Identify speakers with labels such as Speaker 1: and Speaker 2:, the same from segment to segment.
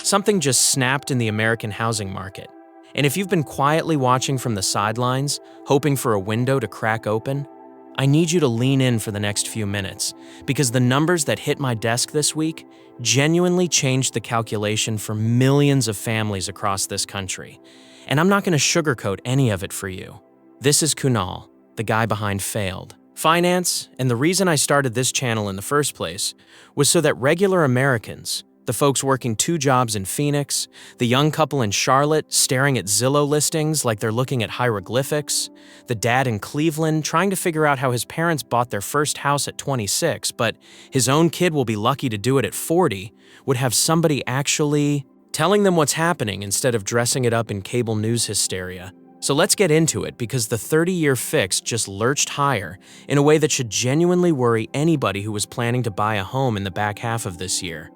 Speaker 1: Something just snapped in the American housing market. And if you've been quietly watching from the sidelines, hoping for a window to crack open, I need you to lean in for the next few minutes, because the numbers that hit my desk this week genuinely changed the calculation for millions of families across this country. And I'm not going to sugarcoat any of it for you. This is Kunal, the guy behind Failed Finance, and the reason I started this channel in the first place was so that regular Americans, the folks working 2 jobs in Phoenix, the young couple in Charlotte staring at Zillow listings like they're looking at hieroglyphics, the dad in Cleveland trying to figure out how his parents bought their first house at 26, but his own kid will be lucky to do it at 40, would have somebody actually telling them what's happening instead of dressing it up in cable news hysteria. So let's get into it, because the 30-year fix just lurched higher in a way that should genuinely worry anybody who was planning to buy a home in the back half of this year.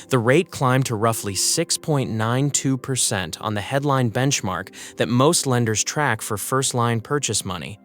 Speaker 1: The rate climbed to roughly 6.92% on the headline benchmark that most lenders track for first-line purchase money,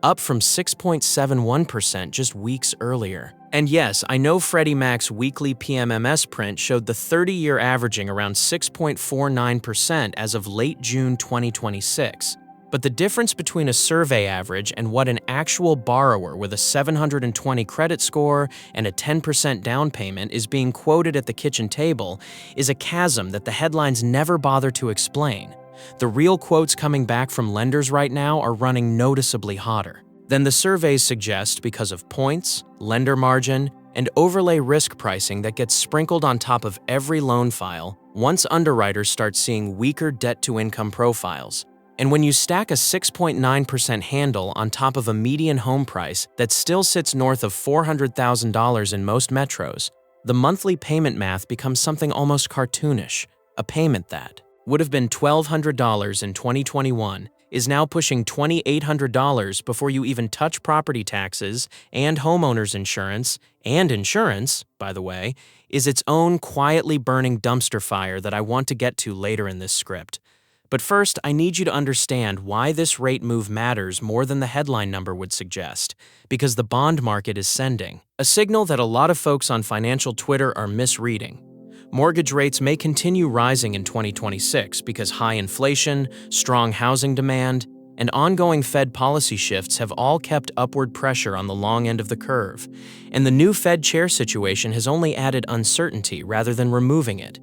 Speaker 1: up from 6.71% just weeks earlier. And yes, I know Freddie Mac's weekly PMMS print showed the 30-year averaging around 6.49% as of late June 2026. But the difference between a survey average and what an actual borrower with a 720 credit score and a 10% down payment is being quoted at the kitchen table is a chasm that the headlines never bother to explain. The real quotes coming back from lenders right now are running noticeably hotter than the surveys suggest, because of points, lender margin, and overlay risk pricing that gets sprinkled on top of every loan file once underwriters start seeing weaker debt-to-income profiles. And when you stack a 6.9% handle on top of a median home price that still sits north of $400,000 in most metros, the monthly payment math becomes something almost cartoonish. A payment that would have been $1,200 in 2021 is now pushing $2,800 before you even touch property taxes, and homeowners insurance, and insurance, by the way, is its own quietly burning dumpster fire that I want to get to later in this script. But first, I need you to understand why this rate move matters more than the headline number would suggest, because the bond market is sending a signal that a lot of folks on financial Twitter are misreading. Mortgage rates may continue rising in 2026 because high inflation, strong housing demand, and ongoing Fed policy shifts have all kept upward pressure on the long end of the curve. And the new Fed chair situation has only added uncertainty rather than removing it.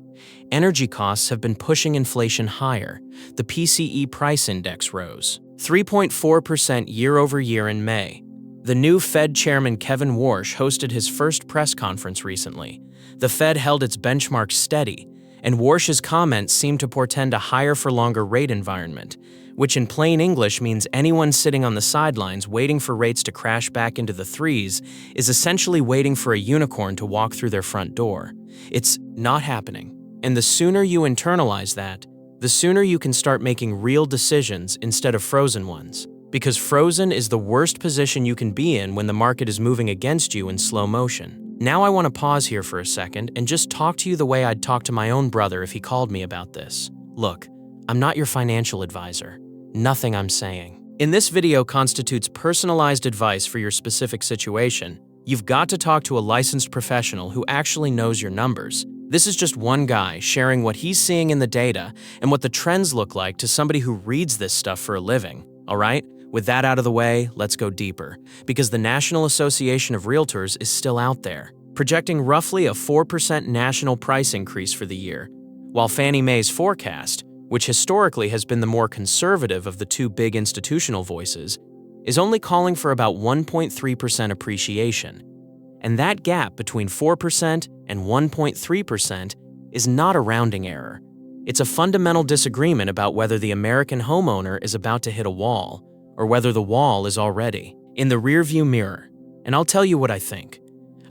Speaker 1: Energy costs have been pushing inflation higher. The PCE price index rose 3.4% year over year in May. The new Fed chairman Kevin Warsh hosted his first press conference recently. The Fed held its benchmark steady, and Warsh's comments seemed to portend a higher-for-longer rate environment, which in plain English means anyone sitting on the sidelines waiting for rates to crash back into the threes is essentially waiting for a unicorn to walk through their front door. It's not happening. And the sooner you internalize that, the sooner you can start making real decisions instead of frozen ones. Because frozen is the worst position you can be in when the market is moving against you in slow motion. Now I want to pause here for a second and just talk to you the way I'd talk to my own brother if he called me about this. Look, I'm not your financial advisor. Nothing I'm saying in this video constitutes personalized advice for your specific situation. You've got to talk to a licensed professional who actually knows your numbers. This is just one guy sharing what he's seeing in the data and what the trends look like to somebody who reads this stuff for a living, all right? With that out of the way, let's go deeper, because the National Association of Realtors is still out there, projecting roughly a 4% national price increase for the year, while Fannie Mae's forecast, which historically has been the more conservative of the two big institutional voices, is only calling for about 1.3% appreciation. And that gap between 4% and 1.3% is not a rounding error. It's a fundamental disagreement about whether the American homeowner is about to hit a wall, or whether the wall is already in the rearview mirror. And I'll tell you what I think.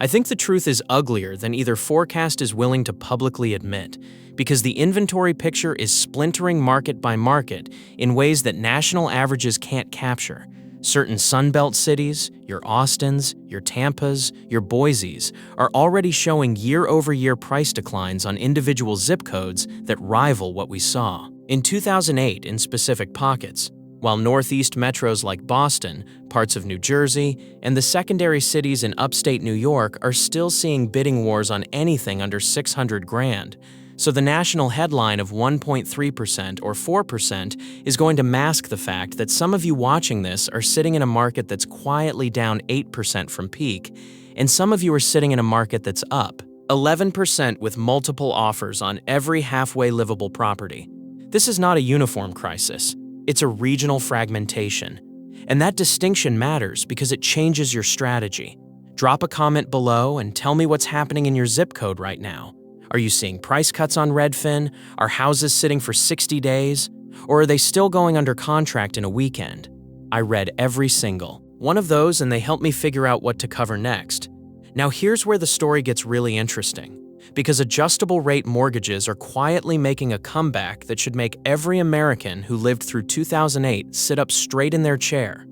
Speaker 1: I think the truth is uglier than either forecast is willing to publicly admit, because the inventory picture is splintering market by market in ways that national averages can't capture. Certain Sunbelt cities, your Austins, your Tampas, your Boises, are already showing year-over-year price declines on individual zip codes that rival what we saw in 2008 in specific pockets, while northeast metros like Boston, parts of New Jersey, and the secondary cities in upstate New York are still seeing bidding wars on anything under $600,000. So the national headline of 1.3% or 4% is going to mask the fact that some of you watching this are sitting in a market that's quietly down 8% from peak, and some of you are sitting in a market that's up 11% with multiple offers on every halfway livable property. This is not a uniform crisis, it's a regional fragmentation. And that distinction matters because it changes your strategy. Drop a comment below and tell me what's happening in your zip code right now. Are you seeing price cuts on Redfin? Are houses sitting for 60 days? Or are they still going under contract in a weekend? I read every single one of those and they helped me figure out what to cover next. Now here's where the story gets really interesting, because adjustable rate mortgages are quietly making a comeback that should make every American who lived through 2008 sit up straight in their chair.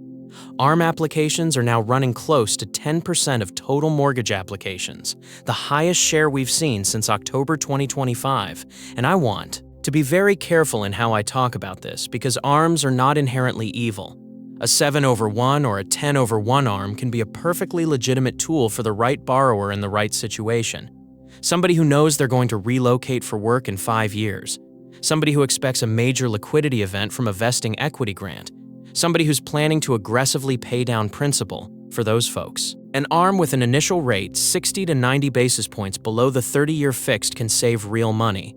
Speaker 1: ARM applications are now running close to 10% of total mortgage applications, the highest share we've seen since October 2025, and I want to be very careful in how I talk about this because ARMs are not inherently evil. A 7/1 or a 10/1 ARM can be a perfectly legitimate tool for the right borrower in the right situation. Somebody who knows they're going to relocate for work in 5 years. Somebody who expects a major liquidity event from a vesting equity grant. Somebody who's planning to aggressively pay down principal for those folks. An ARM with an initial rate 60 to 90 basis points below the 30-year fixed can save real money.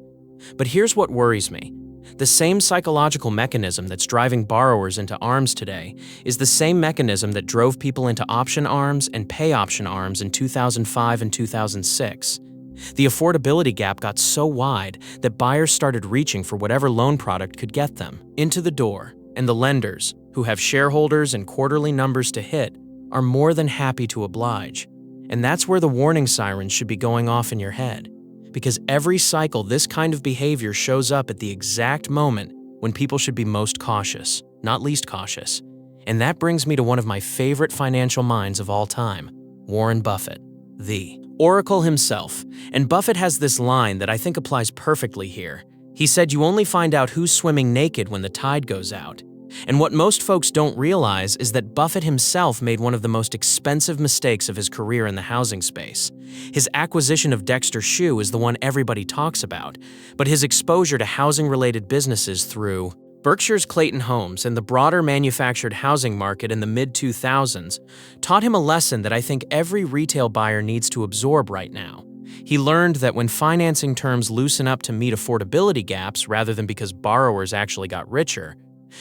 Speaker 1: But here's what worries me. The same psychological mechanism that's driving borrowers into ARMs today is the same mechanism that drove people into option ARMs and pay option ARMs in 2005 and 2006. The affordability gap got so wide that buyers started reaching for whatever loan product could get them into the door, and the lenders, who have shareholders and quarterly numbers to hit, are more than happy to oblige. And that's where the warning sirens should be going off in your head. Because every cycle this kind of behavior shows up at the exact moment when people should be most cautious, not least cautious. And that brings me to one of my favorite financial minds of all time, Warren Buffett, the Oracle himself. And Buffett has this line that I think applies perfectly here. He said, "You only find out who's swimming naked when the tide goes out." And what most folks don't realize is that Buffett himself made one of the most expensive mistakes of his career in the housing space. His acquisition of Dexter Shoe is the one everybody talks about, but his exposure to housing-related businesses through Berkshire's Clayton Homes and the broader manufactured housing market in the mid-2000s taught him a lesson that I think every retail buyer needs to absorb right now. He learned that when financing terms loosen up to meet affordability gaps rather than because borrowers actually got richer,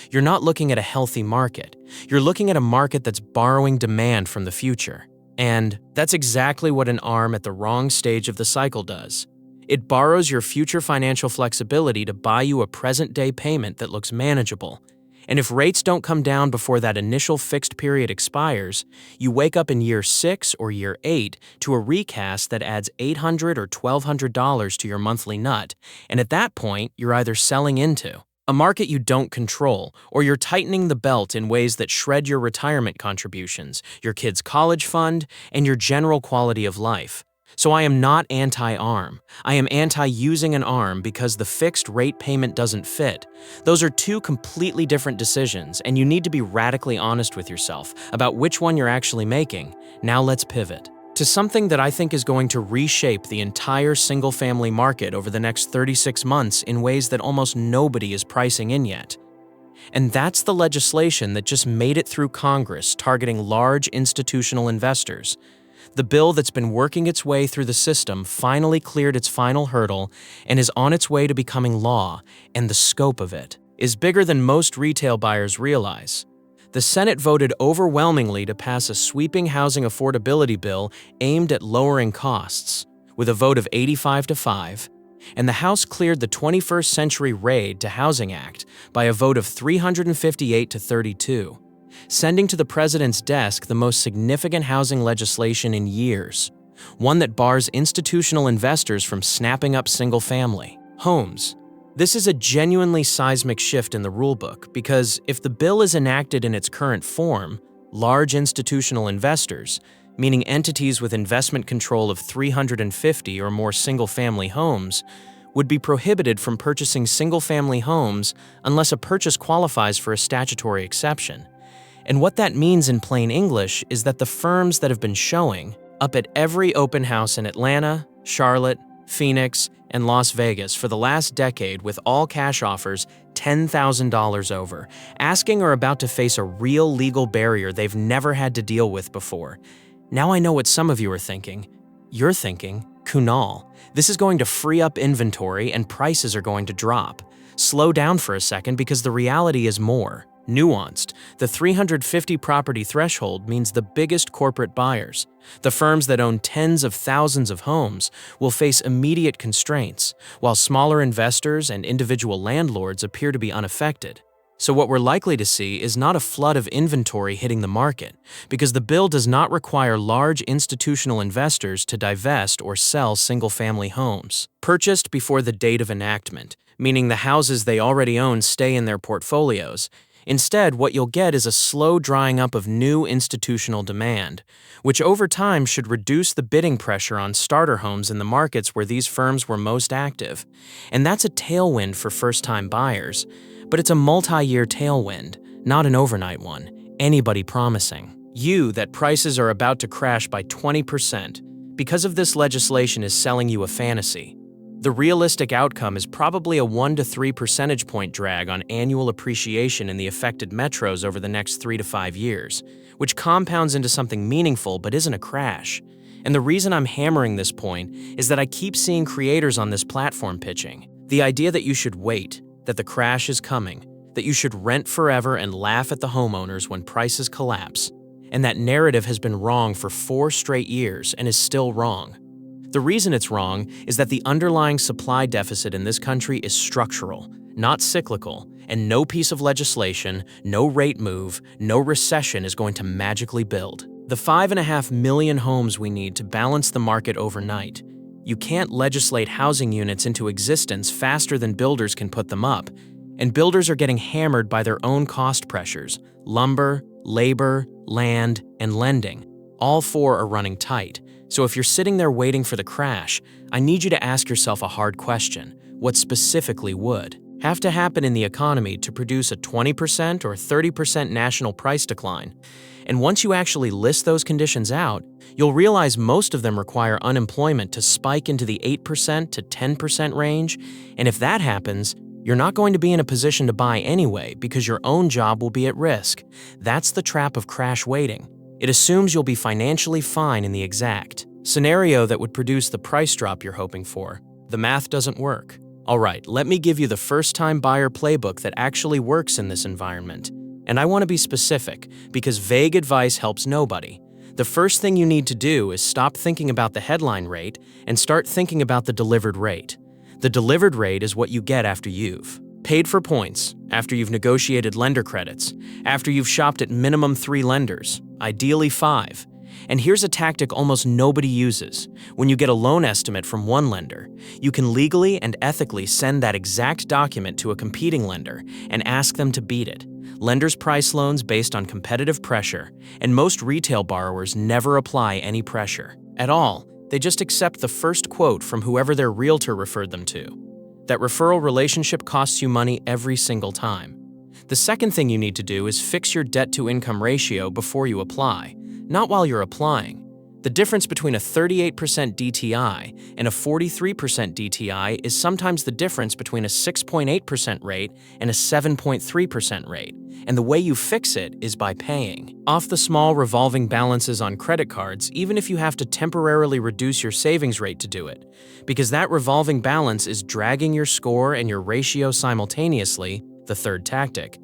Speaker 1: you're not looking at a healthy market. You're looking at a market that's borrowing demand from the future. And that's exactly what an ARM at the wrong stage of the cycle does. It borrows your future financial flexibility to buy you a present-day payment that looks manageable. And if rates don't come down before that initial fixed period expires, you wake up in year 6 or year 8 to a recast that adds $800 or $1,200 to your monthly nut. And at that point, you're either selling into a market you don't control, or you're tightening the belt in ways that shred your retirement contributions, your kids' college fund, and your general quality of life. So I am not anti-ARM. I am anti-using an ARM because the fixed rate payment doesn't fit. Those are two completely different decisions, and you need to be radically honest with yourself about which one you're actually making. Now let's pivot to something that I think is going to reshape the entire single-family market over the next 36 months in ways that almost nobody is pricing in yet. And that's the legislation that just made it through Congress targeting large institutional investors. The bill that's been working its way through the system finally cleared its final hurdle and is on its way to becoming law, and the scope of it is bigger than most retail buyers realize. The Senate voted overwhelmingly to pass a sweeping housing affordability bill aimed at lowering costs, with a vote of 85 to 5, and the House cleared the 21st Century RAID to Housing Act by a vote of 358 to 32, sending to the president's desk the most significant housing legislation in years, one that bars institutional investors from snapping up single-family homes. This is a genuinely seismic shift in the rulebook because if the bill is enacted in its current form, large institutional investors, meaning entities with investment control of 350 or more single-family homes, would be prohibited from purchasing single-family homes unless a purchase qualifies for a statutory exception. And what that means in plain English is that the firms that have been showing up at every open house in Atlanta, Charlotte, Phoenix, and Las Vegas for the last decade with all cash offers $10,000 over, asking or about to face a real legal barrier they've never had to deal with before. Now I know what some of you are thinking. You're thinking, Kunal, this is going to free up inventory and prices are going to drop. Slow down for a second because the reality is more nuanced. The 350 property threshold means the biggest corporate buyers, the firms that own tens of thousands of homes, will face immediate constraints, while smaller investors and individual landlords appear to be unaffected. So what we're likely to see is not a flood of inventory hitting the market, because the bill does not require large institutional investors to divest or sell single-family homes purchased before the date of enactment, meaning the houses they already own stay in their portfolios. Instead, what you'll get is a slow drying up of new institutional demand, which over time should reduce the bidding pressure on starter homes in the markets where these firms were most active. And that's a tailwind for first-time buyers. But it's a multi-year tailwind, not an overnight one. Anybody promising you that prices are about to crash by 20% because of this legislation is selling you a fantasy. The realistic outcome is probably a 1 to 3 percentage point drag on annual appreciation in the affected metros over the next 3 to 5 years, which compounds into something meaningful but isn't a crash. And the reason I'm hammering this point is that I keep seeing creators on this platform pitching the idea that you should wait, that the crash is coming, that you should rent forever and laugh at the homeowners when prices collapse. And that narrative has been wrong for 4 straight years and is still wrong. The reason it's wrong is that the underlying supply deficit in this country is structural, not cyclical, and no piece of legislation, no rate move, no recession is going to magically build the 5.5 million homes we need to balance the market overnight. You can't legislate housing units into existence faster than builders can put them up, and builders are getting hammered by their own cost pressures: lumber, labor, land, and lending. All 4 are running tight. So if you're sitting there waiting for the crash, I need you to ask yourself a hard question. What specifically would have to happen in the economy to produce a 20% or 30% national price decline? And once you actually list those conditions out, you'll realize most of them require unemployment to spike into the 8% to 10% range. And if that happens, you're not going to be in a position to buy anyway because your own job will be at risk. That's the trap of crash waiting. It assumes you'll be financially fine in the exact scenario that would produce the price drop you're hoping for. The math doesn't work. All right, let me give you the first-time buyer playbook that actually works in this environment. And I want to be specific, because vague advice helps nobody. The first thing you need to do is stop thinking about the headline rate and start thinking about the delivered rate. The delivered rate is what you get after you've paid for points, after you've negotiated lender credits, after you've shopped at minimum 3 lenders, ideally 5. And here's a tactic almost nobody uses. When you get a loan estimate from one lender, you can legally and ethically send that exact document to a competing lender and ask them to beat it. Lenders price loans based on competitive pressure, and most retail borrowers never apply any pressure at all. They just accept the first quote from whoever their realtor referred them to. That referral relationship costs you money every single time. The second thing you need to do is fix your debt-to-income ratio before you apply, not while you're applying. The difference between a 38% DTI and a 43% DTI is sometimes the difference between a 6.8% rate and a 7.3% rate. And the way you fix it is by paying off the small revolving balances on credit cards, even if you have to temporarily reduce your savings rate to do it, because that revolving balance is dragging your score and your ratio simultaneously, the third tactic.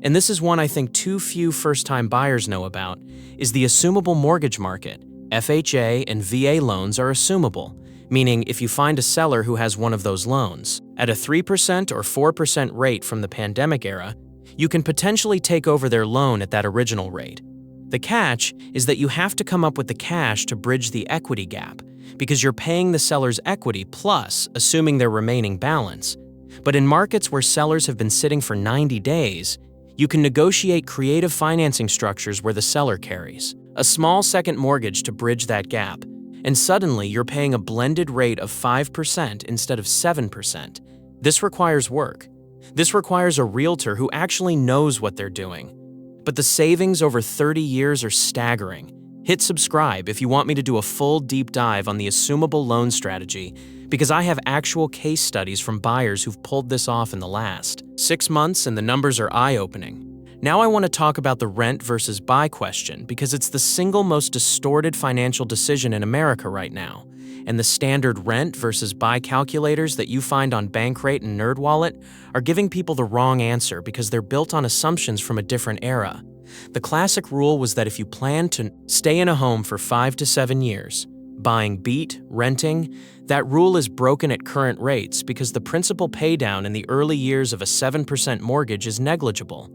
Speaker 1: And this is one I think too few first-time buyers know about, is the assumable mortgage market. FHA and VA loans are assumable, meaning if you find a seller who has one of those loans at a 3% or 4% rate from the pandemic era, you can potentially take over their loan at that original rate. The catch is that you have to come up with the cash to bridge the equity gap, because you're paying the seller's equity plus assuming their remaining balance. But in markets where sellers have been sitting for 90 days, you can negotiate creative financing structures where the seller carries a small second mortgage to bridge that gap, and suddenly you're paying a blended rate of 5% instead of 7%. This requires work. This requires a realtor who actually knows what they're doing. But the savings over 30 years are staggering. Hit subscribe if you want me to do a full deep dive on the assumable loan strategy, because I have actual case studies from buyers who've pulled this off in the last 6 months, and the numbers are eye-opening. Now I want to talk about the rent versus buy question because it's the single most distorted financial decision in America right now. And the standard rent versus buy calculators that you find on Bankrate and NerdWallet are giving people the wrong answer because they're built on assumptions from a different era. The classic rule was that if you plan to stay in a home for 5 to 7 years, buying beat renting, that rule is broken at current rates because the principal paydown in the early years of a 7% mortgage is negligible.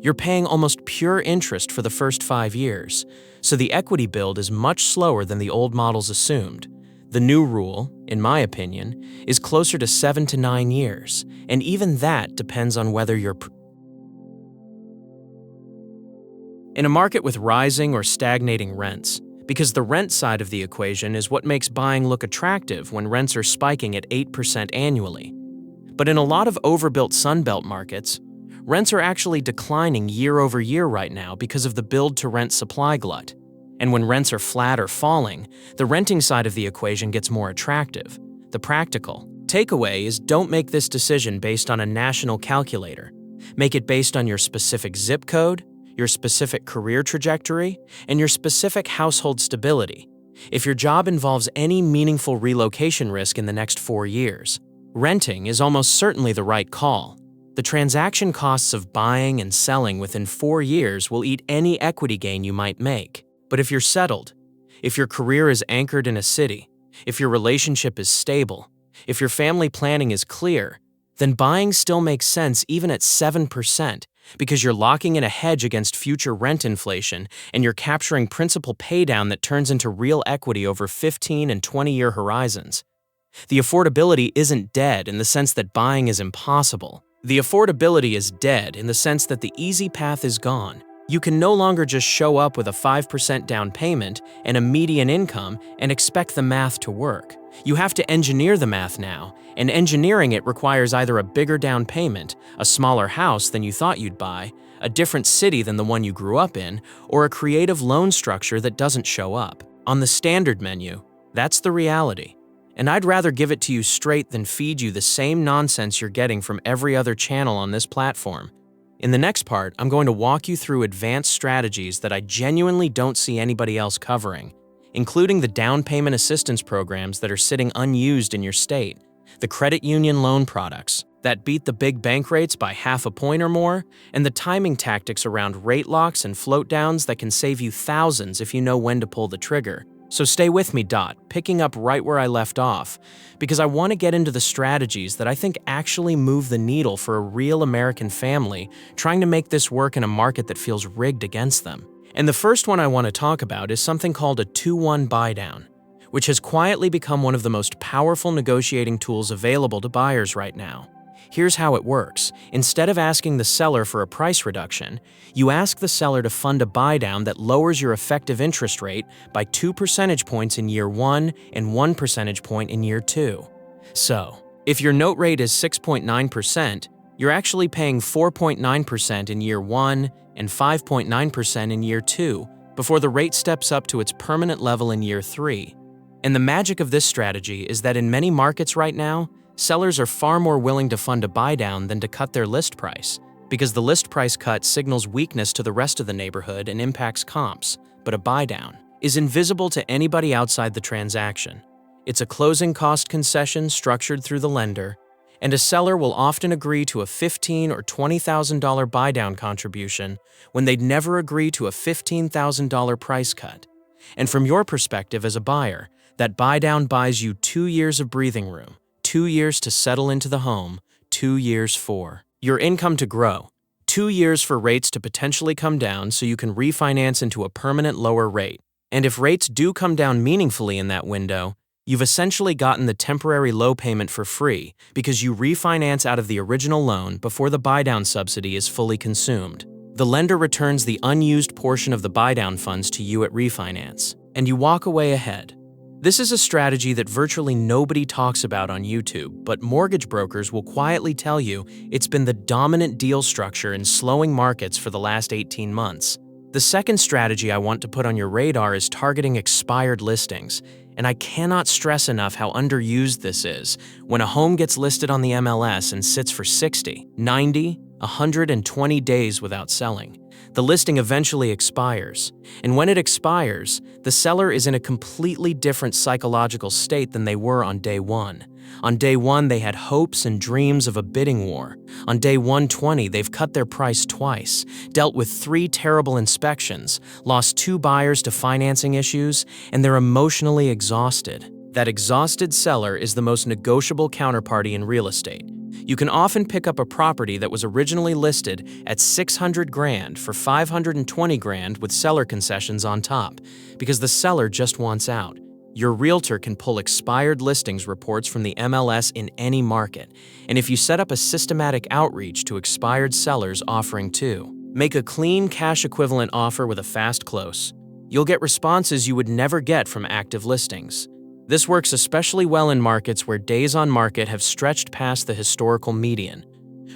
Speaker 1: You're paying almost pure interest for the first 5 years, so the equity build is much slower than the old models assumed. The new rule, in my opinion, is closer to 7 to 9 years, and even that depends on whether you're in a market with rising or stagnating rents, because the rent side of the equation is what makes buying look attractive when rents are spiking at 8% annually. But in a lot of overbuilt Sunbelt markets, rents are actually declining year over year right now because of the build-to-rent supply glut. And when rents are flat or falling, the renting side of the equation gets more attractive. The practical takeaway is don't make this decision based on a national calculator. Make it based on your specific zip code, your specific career trajectory, and your specific household stability. If your job involves any meaningful relocation risk in the next 4 years, renting is almost certainly the right call. The transaction costs of buying and selling within 4 years will eat any equity gain you might make. But if you're settled, if your career is anchored in a city, if your relationship is stable, if your family planning is clear, then buying still makes sense even at 7%, because you're locking in a hedge against future rent inflation and you're capturing principal paydown that turns into real equity over 15 and 20-year horizons. The affordability isn't dead in the sense that buying is impossible. The affordability is dead in the sense that the easy path is gone. You can no longer just show up with a 5% down payment and a median income and expect the math to work. You have to engineer the math now, and engineering it requires either a bigger down payment, a smaller house than you thought you'd buy, a different city than the one you grew up in, or a creative loan structure that doesn't show up. On the standard menu, that's the reality. And I'd rather give it to you straight than feed you the same nonsense you're getting from every other channel on this platform. In the next part, I'm going to walk you through advanced strategies that I genuinely don't see anybody else covering, including the down payment assistance programs that are sitting unused in your state, the credit union loan products that beat the big bank rates by half a point or more, and the timing tactics around rate locks and float downs that can save you thousands if you know when to pull the trigger. So stay with me, picking up right where I left off, because I want to get into the strategies that I think actually move the needle for a real American family trying to make this work in a market that feels rigged against them. And the first one I want to talk about is something called a 2-1 buydown, which has quietly become one of the most powerful negotiating tools available to buyers right now. Here's how it works. Instead of asking the seller for a price reduction, you ask the seller to fund a buydown that lowers your effective interest rate by 2 percentage points in year 1 and 1 percentage point in year 2. So, if your note rate is 6.9%, you're actually paying 4.9% in year 1 and 5.9% in year 2 before the rate steps up to its permanent level in year 3. And the magic of this strategy is that in many markets right now, sellers are far more willing to fund a buydown than to cut their list price, because the list price cut signals weakness to the rest of the neighborhood and impacts comps, but a buydown is invisible to anybody outside the transaction. It's a closing cost concession structured through the lender, and a seller will often agree to a $15,000 or $20,000 buydown contribution when they'd never agree to a $15,000 price cut. And from your perspective as a buyer, that buydown buys you 2 years of breathing room, 2 years to settle into the home, 2 years for your income to grow, 2 years for rates to potentially come down so you can refinance into a permanent lower rate. And if rates do come down meaningfully in that window, you've essentially gotten the temporary low payment for free because you refinance out of the original loan before the buydown subsidy is fully consumed. The lender returns the unused portion of the buydown funds to you at refinance, and you walk away ahead. This is a strategy that virtually nobody talks about on YouTube, but mortgage brokers will quietly tell you it's been the dominant deal structure in slowing markets for the last 18 months. The second strategy I want to put on your radar is targeting expired listings, And I cannot stress enough how underused this is when a home gets listed on the MLS and sits for 60, 90, 120 days without selling. The listing eventually expires, and when it expires, the seller is in a completely different psychological state than they were on day one. On day one, they had hopes and dreams of a bidding war. On day 120, they've cut their price twice, dealt with 3 terrible inspections, lost 2 buyers to financing issues, and they're emotionally exhausted. That exhausted seller is the most negotiable counterparty in real estate. You can often pick up a property that was originally listed at $600,000 for $520,000 with seller concessions on top, because the seller just wants out. Your realtor can pull expired listings reports from the MLS in any market, and if you set up a systematic outreach to expired sellers offering to, make a clean cash equivalent offer with a fast close, you'll get responses you would never get from active listings. This works especially well in markets where days on market have stretched past the historical median,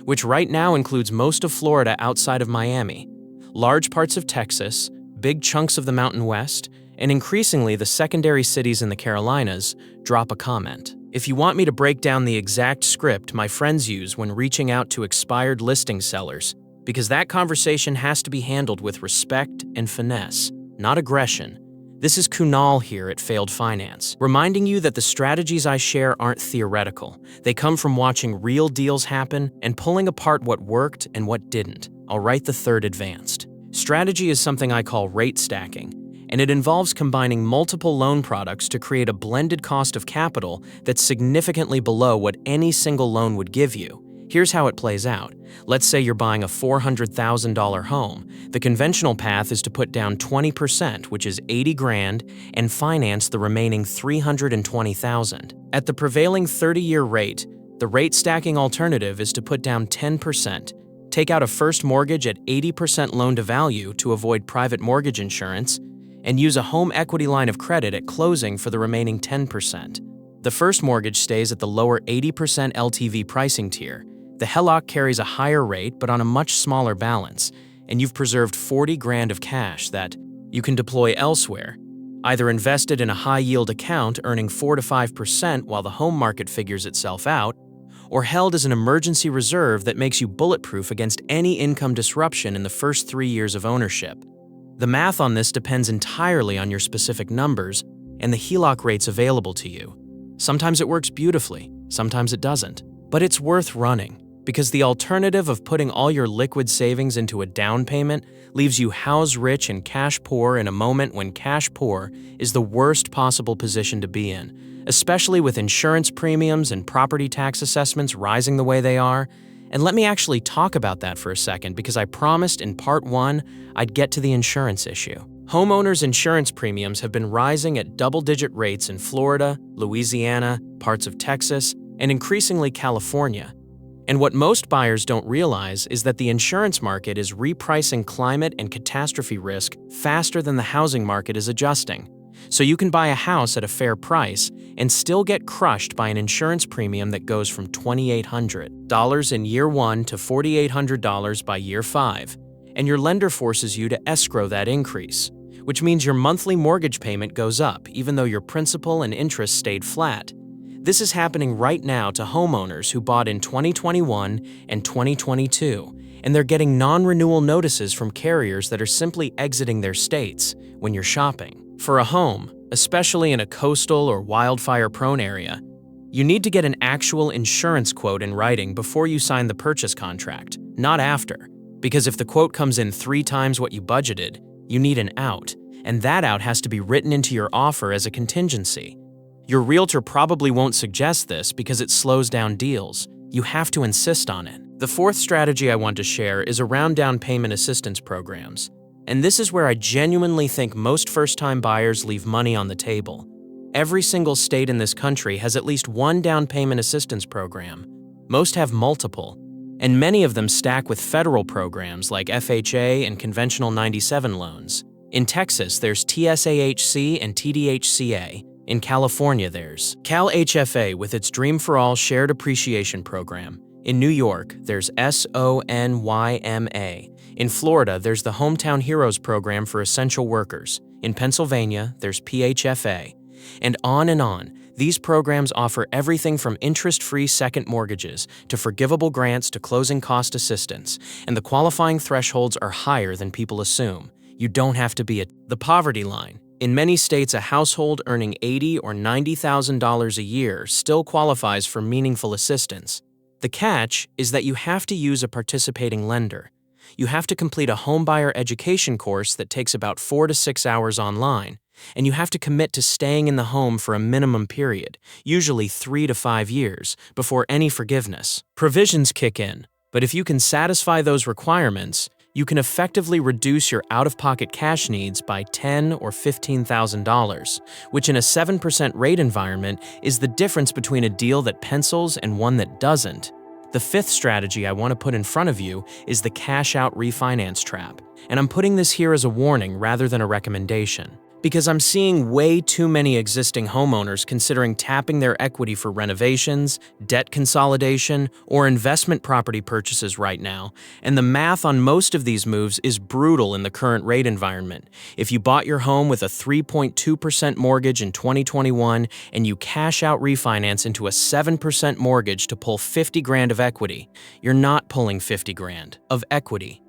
Speaker 1: which right now includes most of Florida outside of Miami, large parts of Texas, big chunks of the Mountain West, and increasingly the secondary cities in the Carolinas. Drop a comment. If you want me to break down the exact script my friends use when reaching out to expired listing sellers, because that conversation has to be handled with respect and finesse, not aggression. This is Kunal here at Failed Finance, reminding you that the strategies I share aren't theoretical. They come from watching real deals happen and pulling apart what worked and what didn't. I'll write the third advanced. Strategy is something I call rate stacking, and it involves combining multiple loan products to create a blended cost of capital that's significantly below what any single loan would give you. Here's how it plays out. Let's say you're buying a $400,000 home. The conventional path is to put down 20%, which is $80,000, and finance the remaining $320,000. At the prevailing 30-year rate, the rate stacking alternative is to put down 10%, take out a first mortgage at 80% loan-to-value to avoid private mortgage insurance, and use a home equity line of credit at closing for the remaining 10%. The first mortgage stays at the lower 80% LTV pricing tier. The HELOC carries a higher rate but on a much smaller balance, and you've preserved $40,000 of cash that you can deploy elsewhere, either invested in a high-yield account earning 4 to 5% while the home market figures itself out, or held as an emergency reserve that makes you bulletproof against any income disruption in the first 3 years of ownership. The math on this depends entirely on your specific numbers and the HELOC rates available to you. Sometimes it works beautifully, sometimes it doesn't. But it's worth running, because the alternative of putting all your liquid savings into a down payment leaves you house rich and cash poor in a moment when cash poor is the worst possible position to be in, especially with insurance premiums and property tax assessments rising the way they are. And let me actually talk about that for a second, because I promised in part 1 I'd get to the insurance issue. Homeowners' insurance premiums have been rising at double-digit rates in Florida, Louisiana, parts of Texas, and increasingly California. And what most buyers don't realize is that the insurance market is repricing climate and catastrophe risk faster than the housing market is adjusting. So you can buy a house at a fair price and still get crushed by an insurance premium that goes from $2,800 in year 1 to $4,800 by year 5, and your lender forces you to escrow that increase, which means your monthly mortgage payment goes up even though your principal and interest stayed flat. This is happening right now to homeowners who bought in 2021 and 2022, and they're getting non-renewal notices from carriers that are simply exiting their states when you're shopping. For a home, especially in a coastal or wildfire-prone area, you need to get an actual insurance quote in writing before you sign the purchase contract, not after. Because if the quote comes in 3 times what you budgeted, you need an out, and that out has to be written into your offer as a contingency. Your realtor probably won't suggest this because it slows down deals. You have to insist on it. The fourth strategy I want to share is around down payment assistance programs. And this is where I genuinely think most first-time buyers leave money on the table. Every single state in this country has at least one down payment assistance program. Most have multiple, and many of them stack with federal programs like FHA and conventional 97 loans. In Texas, there's TSAHC and TDHCA. In California, there's Cal-HFA with its Dream for All Shared Appreciation Program. In New York, there's SONYMA. In Florida, there's the Hometown Heroes Program for essential workers. In Pennsylvania, there's PHFA. And on and on. These programs offer everything from interest-free second mortgages to forgivable grants to closing cost assistance, and the qualifying thresholds are higher than people assume. You don't have to be at the poverty line. In many states, a household earning $80,000 or $90,000 a year still qualifies for meaningful assistance. The catch is that you have to use a participating lender. You have to complete a homebuyer education course that takes about 4 to 6 hours online, and you have to commit to staying in the home for a minimum period, usually 3 to 5 years, before any forgiveness. Provisions kick in, but if you can satisfy those requirements, you can effectively reduce your out-of-pocket cash needs by $10,000 or $15,000, which in a 7% rate environment is the difference between a deal that pencils and one that doesn't. The fifth strategy I want to put in front of you is the cash-out refinance trap, and I'm putting this here as a warning rather than a recommendation, because I'm seeing way too many existing homeowners considering tapping their equity for renovations, debt consolidation, or investment property purchases right now, and the math on most of these moves is brutal in the current rate environment. If you bought your home with a 3.2% mortgage in 2021 and you cash out refinance into a 7% mortgage to pull $50,000 of equity, you're not pulling $50,000 of equity.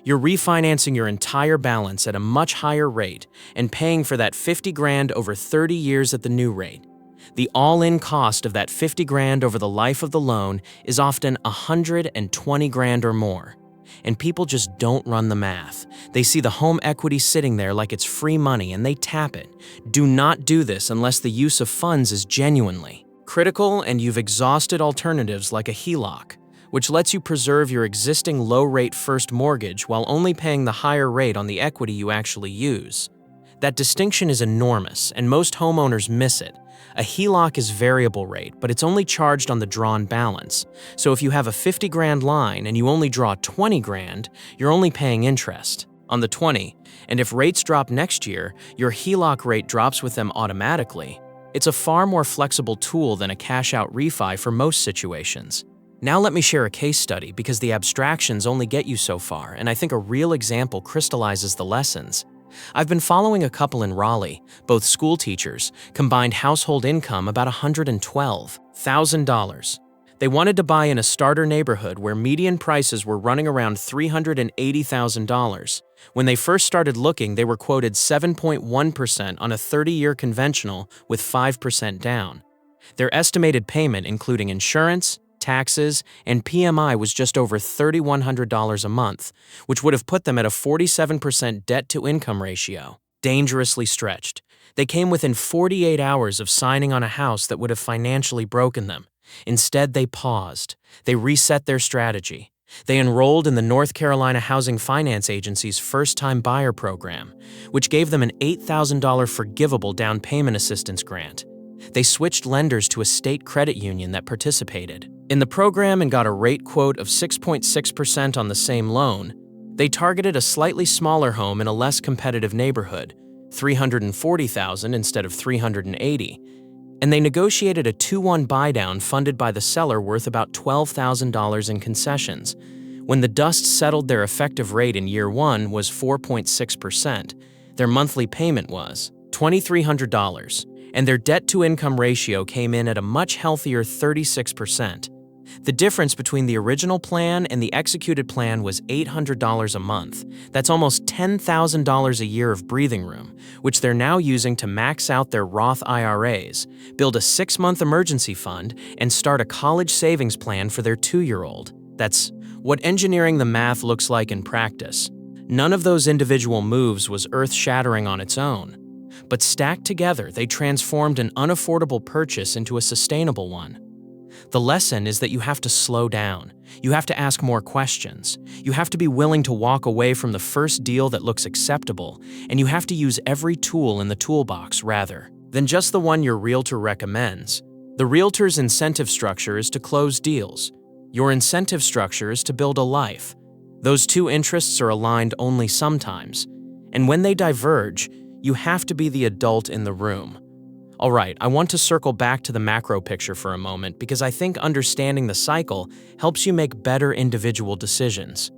Speaker 1: You're refinancing your entire balance at a much higher rate and paying for that $50,000 over 30 years at the new rate. The all-in cost of that $50,000 over the life of the loan is often $120,000 or more. And people just don't run the math. They see the home equity sitting there like it's free money and they tap it. Do not do this unless the use of funds is genuinely critical and you've exhausted alternatives like a HELOC, which lets you preserve your existing low-rate first mortgage while only paying the higher rate on the equity you actually use. That distinction is enormous, and most homeowners miss it. A HELOC is variable rate, but it's only charged on the drawn balance. So if you have a $50,000 line and you only draw $20,000, you're only paying interest on the 20, and if rates drop next year, your HELOC rate drops with them automatically. It's a far more flexible tool than a cash-out refi for most situations. Now let me share a case study because the abstractions only get you so far, and I think a real example crystallizes the lessons. I've been following a couple in Raleigh, both school teachers, combined household income about $112,000. They wanted to buy in a starter neighborhood where median prices were running around $380,000. When they first started looking, they were quoted 7.1% on a 30-year conventional with 5% down. Their estimated payment, including insurance, taxes, and PMI, was just over $3,100 a month, which would have put them at a 47% debt-to-income ratio. Dangerously stretched. They came within 48 hours of signing on a house that would have financially broken them. Instead, they paused. They reset their strategy. They enrolled in the North Carolina Housing Finance Agency's first-time buyer program, which gave them an $8,000 forgivable down payment assistance grant. They switched lenders to a state credit union that participated in the program and got a rate quote of 6.6% on the same loan. They targeted a slightly smaller home in a less competitive neighborhood, $340,000 instead of $380,000, and they negotiated a 2-1 buydown funded by the seller worth about $12,000 in concessions. When the dust settled, their effective rate in year one was 4.6%. Their monthly payment was $2,300. And their debt-to-income ratio came in at a much healthier 36%. The difference between the original plan and the executed plan was $800 a month. That's almost $10,000 a year of breathing room, which they're now using to max out their Roth IRAs, build a 6-month emergency fund, and start a college savings plan for their 2-year-old. That's what engineering the math looks like in practice. None of those individual moves was earth-shattering on its own. But stacked together, they transformed an unaffordable purchase into a sustainable one. The lesson is that you have to slow down. You have to ask more questions. You have to be willing to walk away from the first deal that looks acceptable, and you have to use every tool in the toolbox rather than just the one your realtor recommends. The realtor's incentive structure is to close deals. Your incentive structure is to build a life. Those two interests are aligned only sometimes, and when they diverge, you have to be the adult in the room. All right, I want to circle back to the macro picture for a moment because I think understanding the cycle helps you make better individual decisions.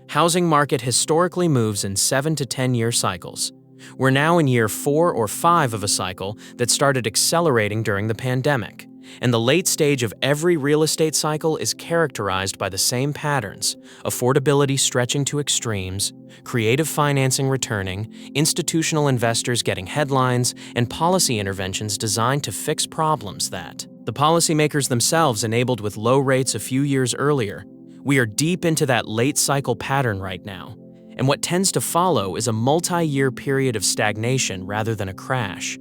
Speaker 1: Housing market historically moves in 7 to 10-year cycles. We're now in year 4 or 5 of a cycle that started accelerating during the pandemic. And the late stage of every real estate cycle is characterized by the same patterns: affordability stretching to extremes, creative financing returning, institutional investors getting headlines, and policy interventions designed to fix problems that the policymakers themselves enabled with low rates a few years earlier. We are deep into that late cycle pattern right now. And what tends to follow is a multi-year period of stagnation rather than a crash.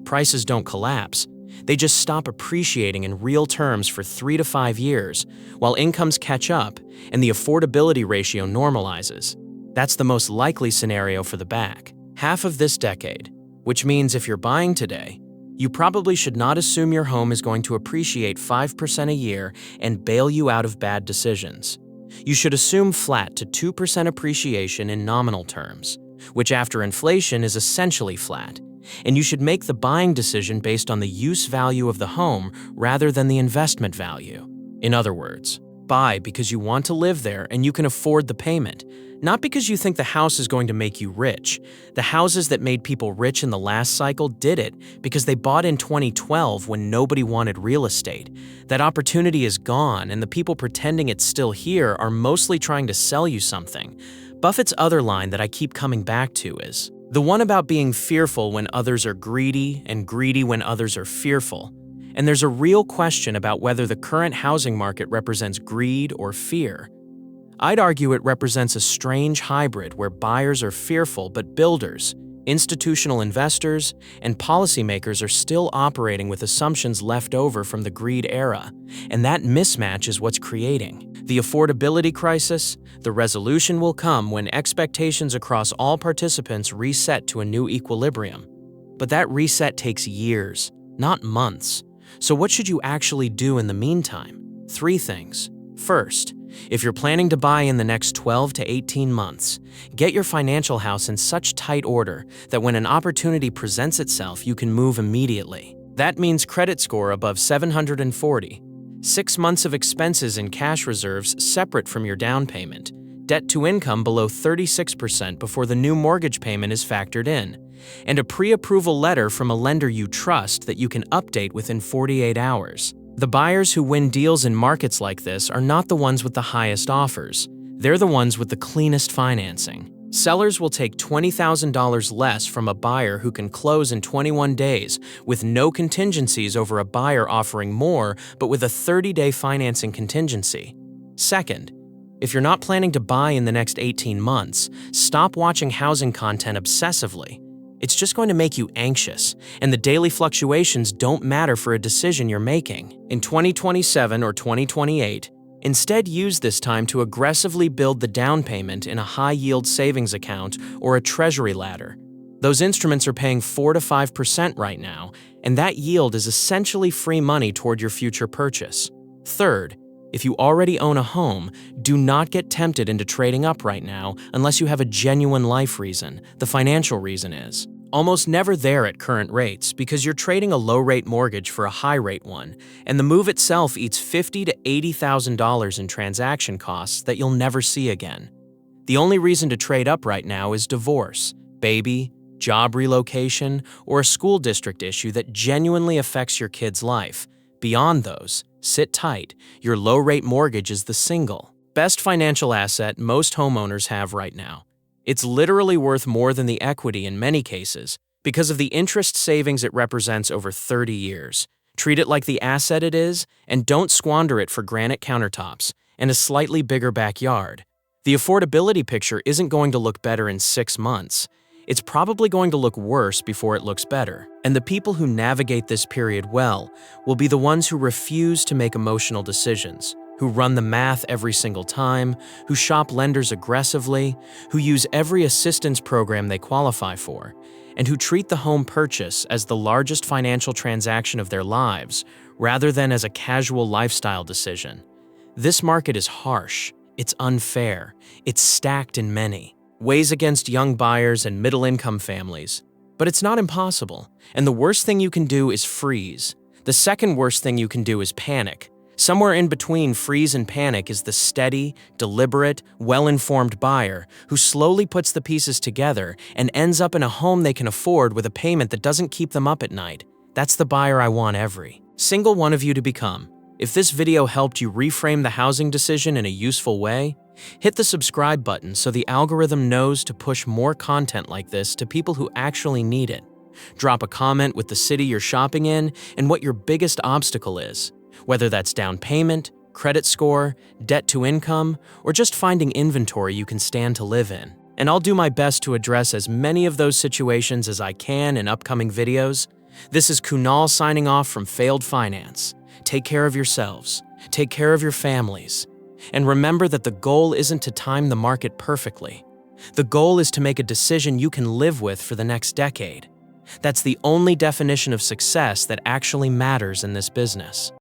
Speaker 1: Prices don't collapse. They just stop appreciating in real terms for 3 to 5 years, while incomes catch up and the affordability ratio normalizes. That's the most likely scenario for the back half of this decade, which means if you're buying today, you probably should not assume your home is going to appreciate 5% a year and bail you out of bad decisions. You should assume flat to 2% appreciation in nominal terms, which after inflation is essentially flat. And you should make the buying decision based on the use value of the home rather than the investment value. In other words, buy because you want to live there and you can afford the payment, not because you think the house is going to make you rich. The houses that made people rich in the last cycle did it because they bought in 2012 when nobody wanted real estate. That opportunity is gone, and the people pretending it's still here are mostly trying to sell you something. Buffett's other line that I keep coming back to is the one about being fearful when others are greedy and greedy when others are fearful. And there's a real question about whether the current housing market represents greed or fear. I'd argue it represents a strange hybrid where buyers are fearful but builders, institutional investors, and policymakers are still operating with assumptions left over from the greed era. And that mismatch is what's creating the affordability crisis. The resolution will come when expectations across all participants reset to a new equilibrium. But that reset takes years, not months. So what should you actually do in the meantime? 3 things. First, if you're planning to buy in the next 12 to 18 months, get your financial house in such tight order that when an opportunity presents itself, you can move immediately. That means credit score above 740, 6 months of expenses in cash reserves separate from your down payment, debt to income below 36% before the new mortgage payment is factored in, and a pre-approval letter from a lender you trust that you can update within 48 hours. The buyers who win deals in markets like this are not the ones with the highest offers. They're the ones with the cleanest financing. Sellers will take $20,000 less from a buyer who can close in 21 days with no contingencies over a buyer offering more but with a 30-day financing contingency. Second, if you're not planning to buy in the next 18 months, stop watching housing content obsessively. It's just going to make you anxious, and the daily fluctuations don't matter for a decision you're making. In 2027 or 2028, instead use this time to aggressively build the down payment in a high-yield savings account or a treasury ladder. Those instruments are paying 4 to 5% right now, and that yield is essentially free money toward your future purchase. Third, if you already own a home, do not get tempted into trading up right now unless you have a genuine life reason. The financial reason is almost never there at current rates because you're trading a low-rate mortgage for a high-rate one, and the move itself eats $50,000 to $80,000 in transaction costs that you'll never see again. The only reason to trade up right now is divorce, baby, job relocation, or a school district issue that genuinely affects your kid's life. Beyond those, sit tight. Your low-rate mortgage is the single best financial asset most homeowners have right now. It's literally worth more than the equity in many cases because of the interest savings it represents over 30 years. Treat it like the asset it is, and don't squander it for granite countertops and a slightly bigger backyard. The affordability picture isn't going to look better in 6 months. It's probably going to look worse before it looks better. And the people who navigate this period well will be the ones who refuse to make emotional decisions, who run the math every single time, who shop lenders aggressively, who use every assistance program they qualify for, and who treat the home purchase as the largest financial transaction of their lives rather than as a casual lifestyle decision. This market is harsh, it's unfair, it's stacked in many ways against young buyers and middle-income families. But it's not impossible, and the worst thing you can do is freeze. The second worst thing you can do is panic. Somewhere in between freeze and panic is the steady, deliberate, well-informed buyer who slowly puts the pieces together and ends up in a home they can afford with a payment that doesn't keep them up at night. That's the buyer I want every single one of you to become. If this video helped you reframe the housing decision in a useful way, hit the subscribe button so the algorithm knows to push more content like this to people who actually need it. Drop a comment with the city you're shopping in and what your biggest obstacle is. Whether that's down payment, credit score, debt to income, or just finding inventory you can stand to live in. And I'll do my best to address as many of those situations as I can in upcoming videos. This is Kunal signing off from Failed Finance. Take care of yourselves, take care of your families, and remember that the goal isn't to time the market perfectly. The goal is to make a decision you can live with for the next decade. That's the only definition of success that actually matters in this business.